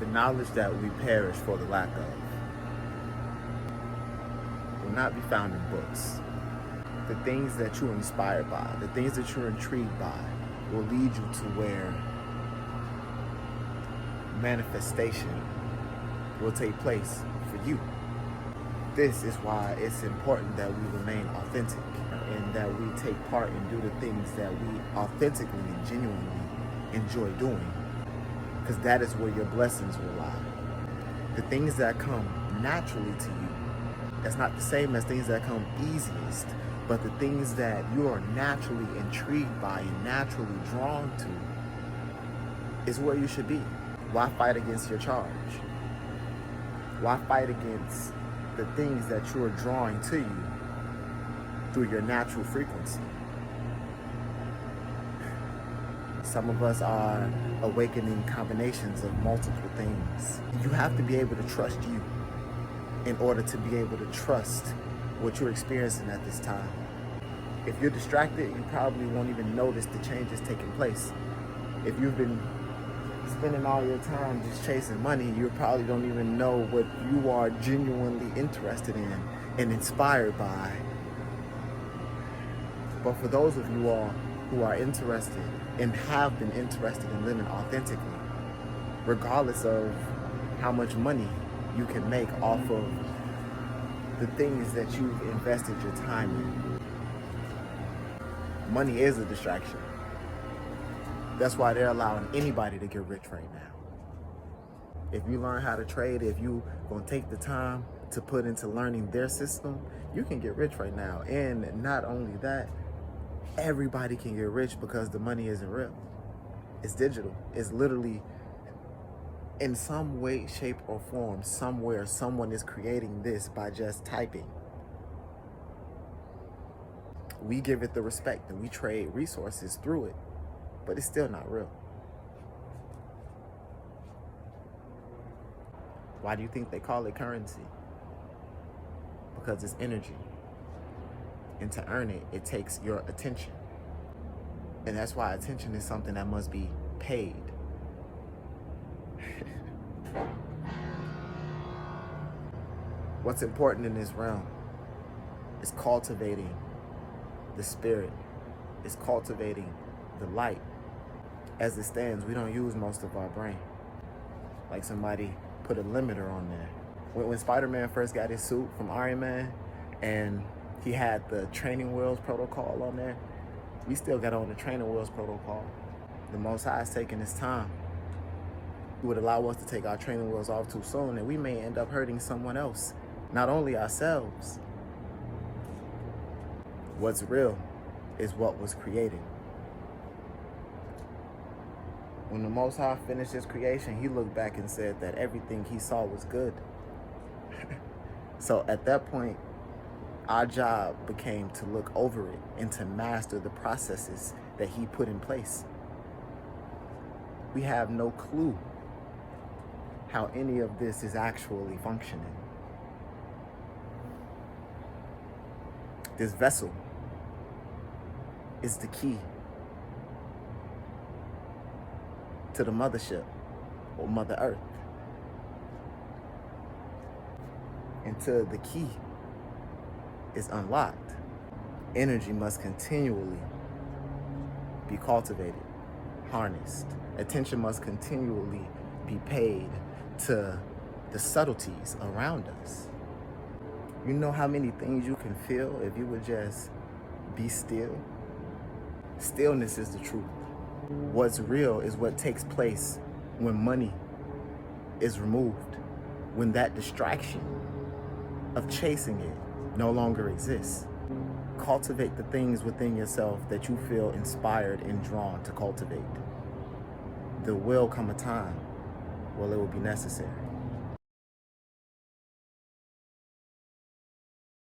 The knowledge that we perish for the lack of will not be found in books. The things that you're inspired by, the things that you're intrigued by, will lead you to where manifestation will take place for you. This is why it's important that we remain authentic and that we take part and do the things that we authentically and genuinely enjoy doing, because that is where your blessings will lie. The things that come naturally to you, that's not the same as things that come easiest, but the things that you are naturally intrigued by and naturally drawn to is where you should be. Why fight against your charge? Why fight against the things that you're drawing to you through your natural frequency? Some of us are awakening combinations of multiple things. You have to be able to trust you in order to be able to trust what you're experiencing at this time. If you're distracted, you probably won't even notice the changes taking place. If you've been spending all your time just chasing money, you probably don't even know what you are genuinely interested in and inspired by. But for those of you all who are interested and have been interested in living authentically, regardless of how much money you can make off of the things that you've invested your time in, money is a distraction. That's why they're allowing anybody to get rich right now. If you learn how to trade, if you gonna take the time to put into learning their system, you can get rich right now. And not only that, everybody can get rich because the money isn't real. It's digital. It's literally in some way, shape, or form, somewhere, someone is creating this by just typing. We give it the respect and we trade resources through it, but it's still not real. Why do you think they call it currency? Because it's energy. And to earn it, it takes your attention. And that's why attention is something that must be paid. What's important in this realm is cultivating the spirit, is cultivating the light. As it stands, we don't use most of our brain. Like somebody put a limiter on there. When Spider-Man first got his suit from Iron Man and he had the training wheels protocol on there, we still got on the training wheels protocol. The Most High is taking his time. He would allow us to take our training wheels off too soon, and we may end up hurting someone else, not only ourselves. What's real is what was created. When the Most High finished his creation, he looked back and said that everything he saw was good. So at that point, our job became to look over it and to master the processes that he put in place. We have no clue how any of this is actually functioning. This vessel is the key to the mothership or Mother Earth. Until the key is unlocked, energy must continually be cultivated, harnessed. Attention must continually be paid to the subtleties around us. You know how many things you can feel if you would just be still? Stillness is the truth. What's real is what takes place when money is removed, when that distraction of chasing it no longer exists. Cultivate the things within yourself that you feel inspired and drawn to cultivate. There will come a time where it will be necessary.